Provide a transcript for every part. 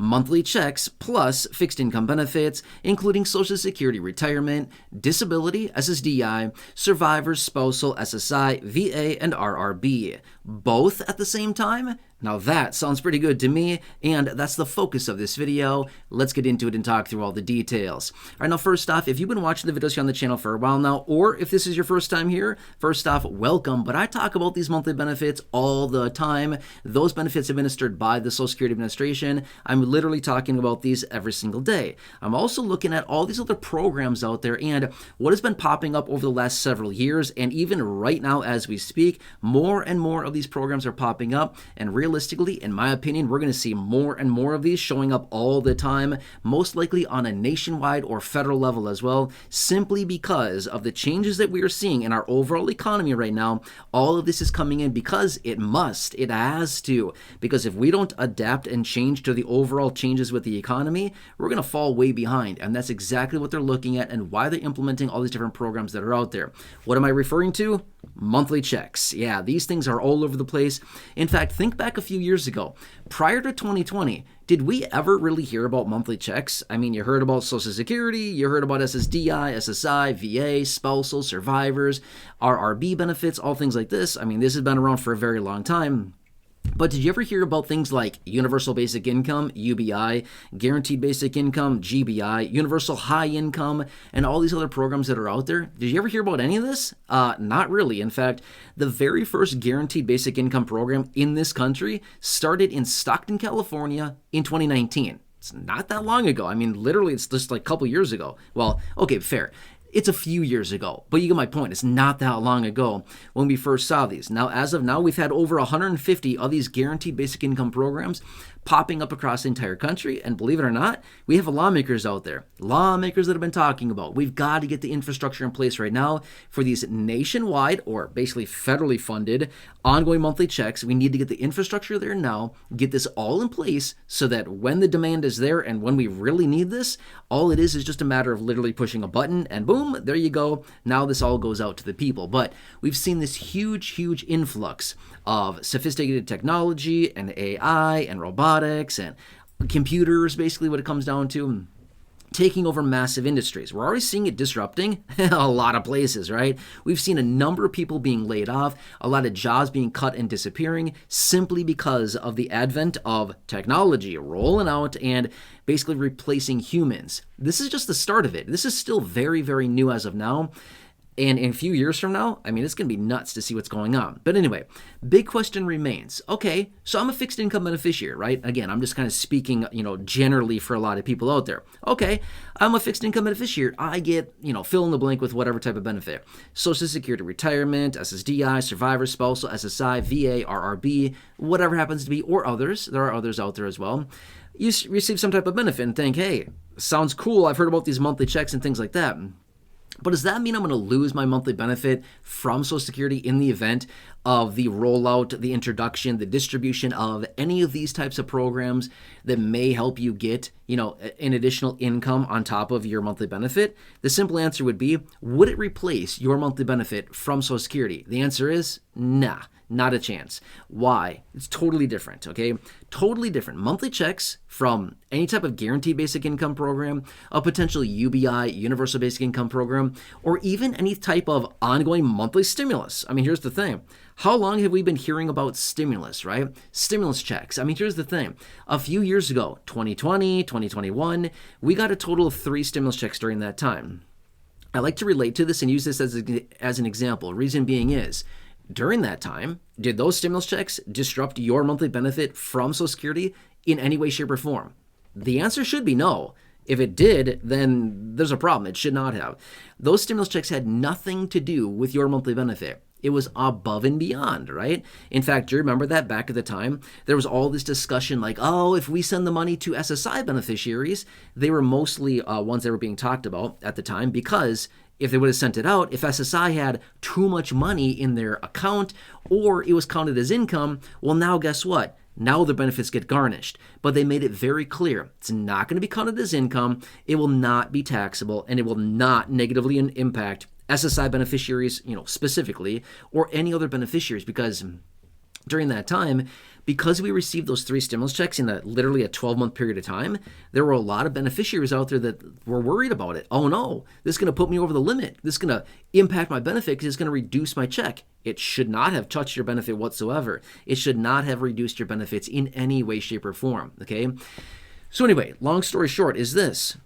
monthly checks plus fixed income benefits, including Social Security, retirement, disability, SSDI, survivors, spousal, SSI, VA, and RRB. Both at the same time? Now that sounds pretty good to me, and that's the focus of this video. Let's get into it and talk through all the details. All right, now first off, if you've been watching the videos here on the channel for a while now, or if this is your first time here, first off, welcome, but I talk about these monthly benefits all the time. Those benefits administered by the Social Security Administration. I'm literally talking about these every single day. I'm also looking at all these other programs out there and what has been popping up over the last several years, and even right now as we speak, more and more of these programs are popping up, and realistically, in my opinion, we're going to see more and more of these showing up all the time, most likely on a nationwide or federal level as well, simply because of the changes that we are seeing in our overall economy right now. All of this is coming in because it has to, because if we don't adapt and change to the overall changes with the economy, we're going to fall way behind, and that's exactly what they're looking at and why they're implementing all these different programs that are out there. What am I referring to? Monthly checks. Yeah, these things are all over the place. In fact, think back a few years ago. Prior to 2020, did we ever really hear about monthly checks? I mean, you heard about Social Security, you heard about SSDI, SSI, VA, spousal, survivors, RRB benefits, all things like this. I mean, this has been around for a very long time. But did you ever hear about things like Universal Basic Income, UBI, Guaranteed Basic Income, GBI, Universal High Income, and all these other programs that are out there? Did you ever hear about any of this? Not really. In fact, the very first Guaranteed Basic Income program in this country started in Stockton, California in 2019. It's not that long ago. I mean, literally, it's just like a couple years ago. Well, okay, fair. It's a few years ago, but you get my point. It's not that long ago when we first saw these. Now, as of now, we've had over 150 of these guaranteed basic income programs popping up across the entire country, and believe it or not, we have lawmakers out there, lawmakers that have been talking about, we've got to get the infrastructure in place right now for these nationwide, or basically federally funded, ongoing monthly checks. We need to get the infrastructure there now, get this all in place so that when the demand is there and when we really need this, all it is just a matter of literally pushing a button and boom, there you go. Now this all goes out to the people. But we've seen this huge influx of sophisticated technology and AI and robotics and computers, basically what it comes down to, taking over massive industries. We're already seeing it disrupting a lot of places, right? We've seen a number of people being laid off, a lot of jobs being cut and disappearing simply because of the advent of technology rolling out and basically replacing humans. This is just the start of it. This is still very new as of now. And in a few years from now, I mean, it's going to be nuts to see what's going on. But anyway, big question remains. Okay, so I'm a fixed income beneficiary, right? Again, I'm just kind of speaking, generally for a lot of people out there. Okay, I'm a fixed income beneficiary. I get, fill in the blank with whatever type of benefit. Social Security, retirement, SSDI, survivor, spousal, SSI, VA, RRB, whatever happens to be, or others. There are others out there as well. You receive some type of benefit and think, hey, sounds cool. I've heard about these monthly checks and things like that. But does that mean I'm going to lose my monthly benefit from Social Security in the event of the rollout, the introduction, the distribution of any of these types of programs that may help you get, an additional income on top of your monthly benefit? The simple answer would be, would it replace your monthly benefit from Social Security? The answer is nah. Not a chance. Why? It's totally different, okay? Totally different. Monthly checks from any type of guaranteed basic income program, a potential UBI, universal basic income program, or even any type of ongoing monthly stimulus. I mean, here's the thing. How long have we been hearing about stimulus, right? Stimulus checks. I mean, here's the thing. A few years ago, 2020, 2021, we got a total of 3 stimulus checks during that time. I like to relate to this and use this as an example. Reason being is, during that time, did those stimulus checks disrupt your monthly benefit from Social Security in any way, shape, or form? The answer should be no. If it did, then there's a problem. It should not have. Those stimulus checks had nothing to do with your monthly benefit. It was above and beyond, right? In fact, do you remember that back at the time? There was all this discussion like, oh, if we send the money to SSI beneficiaries, they were mostly ones that were being talked about at the time because if they would have sent it out, if SSI had too much money in their account or it was counted as income, well, now guess what? Now the benefits get garnished. But they made it very clear. It's not going to be counted as income. It will not be taxable, and it will not negatively impact SSI beneficiaries, specifically, or any other beneficiaries, because during that time, because we received those 3 stimulus checks in literally a 12-month period of time, there were a lot of beneficiaries out there that were worried about it. Oh no, this is going to put me over the limit. This is going to impact my benefit because it's going to reduce my check. It should not have touched your benefit whatsoever. It should not have reduced your benefits in any way, shape, or form. Okay? So anyway, long story short is this.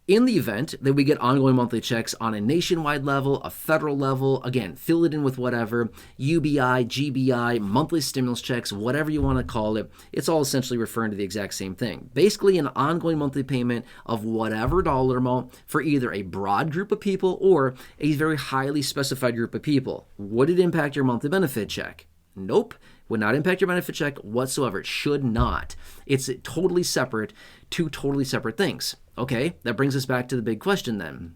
In the event that we get ongoing monthly checks on a nationwide level, a federal level, again, fill it in with whatever, UBI, GBI, monthly stimulus checks, whatever you want to call it, it's all essentially referring to the exact same thing. Basically, an ongoing monthly payment of whatever dollar amount for either a broad group of people or a very highly specified group of people. Would it impact your monthly benefit check? Nope. Would not impact your benefit check whatsoever. It should not. It's totally separate, 2 totally separate things. Okay, that brings us back to the big question then.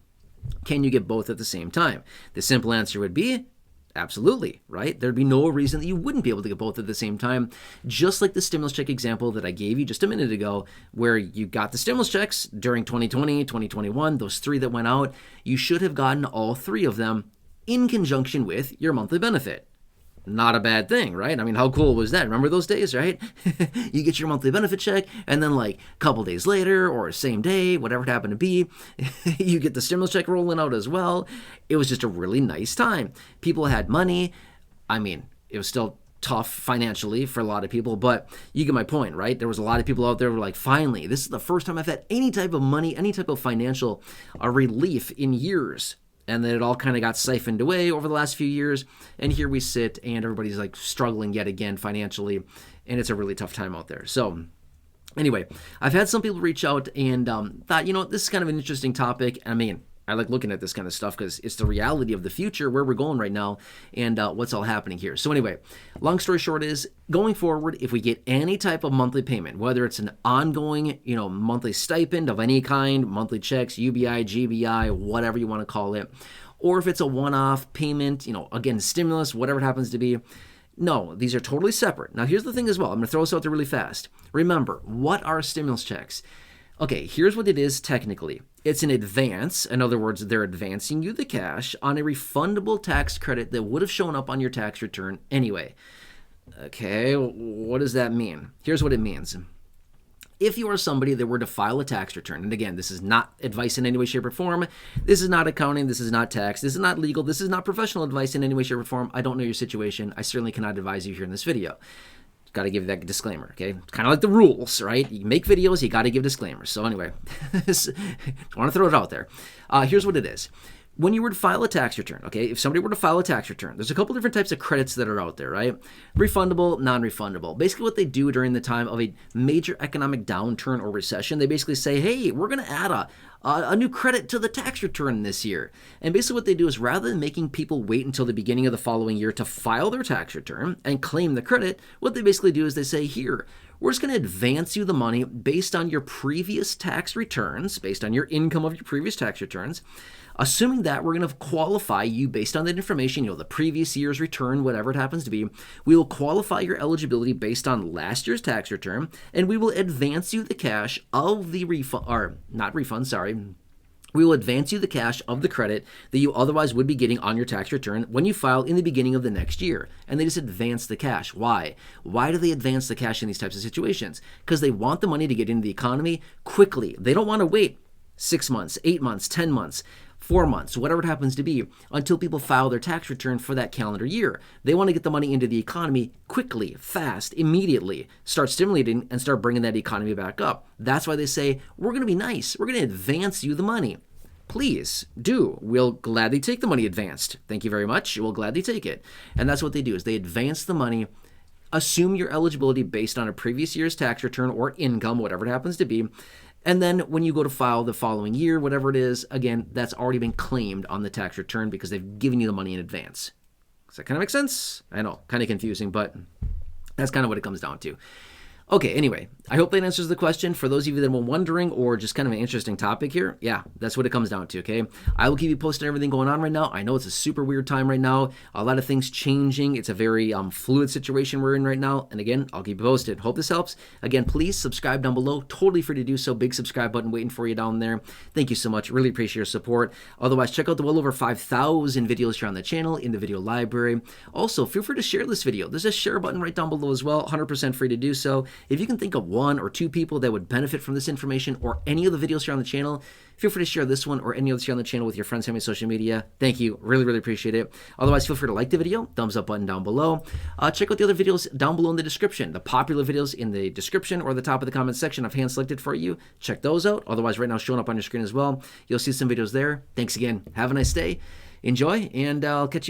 Can you get both at the same time? The simple answer would be absolutely, right? There'd be no reason that you wouldn't be able to get both at the same time, just like the stimulus check example that I gave you just a minute ago, where you got the stimulus checks during 2020, 2021, those 3 that went out. You should have gotten all 3 of them in conjunction with your monthly benefit. Not a bad thing, right? I mean, how cool was that? Remember those days, right? You get your monthly benefit check, and then like a couple days later or same day, whatever it happened to be, you get the stimulus check rolling out as well. It was just a really nice time. People had money. I mean, it was still tough financially for a lot of people, but you get my point, right? There was a lot of people out there who were like, finally, this is the first time I've had any type of money, any type of financial relief in years. And then it all kind of got siphoned away over the last few years. And here we sit and everybody's like struggling yet again financially. And it's a really tough time out there. So anyway, I've had some people reach out and thought, this is kind of an interesting topic. I mean, I like looking at this kind of stuff because it's the reality of the future, where we're going right now, and what's all happening here. So anyway, long story short is, going forward, if we get any type of monthly payment, whether it's an ongoing, monthly stipend of any kind, monthly checks, UBI, GBI, whatever you want to call it, or if it's a one-off payment, again, stimulus, whatever it happens to be, no, these are totally separate. Now, here's the thing as well. I'm going to throw this out there really fast. Remember, what are stimulus checks? Okay, here's what it is technically. It's an advance. In other words, they're advancing you the cash on a refundable tax credit that would have shown up on your tax return anyway. Okay, what does that mean? Here's what it means. If you are somebody that were to file a tax return, and again, this is not advice in any way, shape, or form. This is not accounting. This is not tax. This is not legal. This is not professional advice in any way, shape, or form. I don't know your situation. I certainly cannot advise you here in this video. Got to give that disclaimer, okay? Kind of like the rules, right? You make videos, you got to give disclaimers. So anyway, I want to throw it out there. Here's what it is. When you were to file a tax return, okay, if somebody were to file a tax return, there's a couple different types of credits that are out there, right? Refundable, non-refundable. Basically what they do during the time of a major economic downturn or recession, they basically say, hey, we're going to add a new credit to the tax return this year. And basically what they do is, rather than making people wait until the beginning of the following year to file their tax return and claim the credit, what they basically do is they say, here, we're just going to advance you the money based on your previous tax returns, based on your income of your previous tax returns. Assuming that we're going to qualify you based on that information, the previous year's return, whatever it happens to be, we will qualify your eligibility based on last year's tax return, and we will advance you the cash of the we will advance you the cash of the credit that you otherwise would be getting on your tax return when you file in the beginning of the next year. And they just advance the cash. Why? Why do they advance the cash in these types of situations? Because they want the money to get into the economy quickly. They don't want to wait 6 months, 8 months, 10 months, 4 months, whatever it happens to be, until people file their tax return for that calendar year. They want to get the money into the economy quickly, fast, immediately, start stimulating and start bringing that economy back up. That's why they say, we're going to be nice. We're going to advance you the money. Please do. We'll gladly take the money advanced. Thank you very much. We'll gladly take it. And that's what they do, is they advance the money, assume your eligibility based on a previous year's tax return or income, whatever it happens to be. And then when you go to file the following year, whatever it is, again, that's already been claimed on the tax return because they've given you the money in advance. Does that kind of make sense? I know, kind of confusing, but that's kind of what it comes down to. Okay, anyway, I hope that answers the question. For those of you that were wondering, or just kind of an interesting topic here, yeah, that's what it comes down to, okay? I will keep you posted on everything going on right now. I know it's a super weird time right now. A lot of things changing. It's a very fluid situation we're in right now. And again, I'll keep you posted. Hope this helps. Again, please subscribe down below. Totally free to do so. Big subscribe button waiting for you down there. Thank you so much. Really appreciate your support. Otherwise, check out the well over 5,000 videos here on the channel in the video library. Also, feel free to share this video. There's a share button right down below as well. 100% free to do so. If you can think of one or two people that would benefit from this information or any of the videos here on the channel, feel free to share this one or any others here on the channel with your friends, family, social media. Thank you. Really, really appreciate it. Otherwise, feel free to like the video. Thumbs up button down below. Check out the other videos down below in the description. The popular videos in the description or the top of the comment section I've hand selected for you. Check those out. Otherwise, right now showing up on your screen as well. You'll see some videos there. Thanks again. Have a nice day. Enjoy, and I'll catch you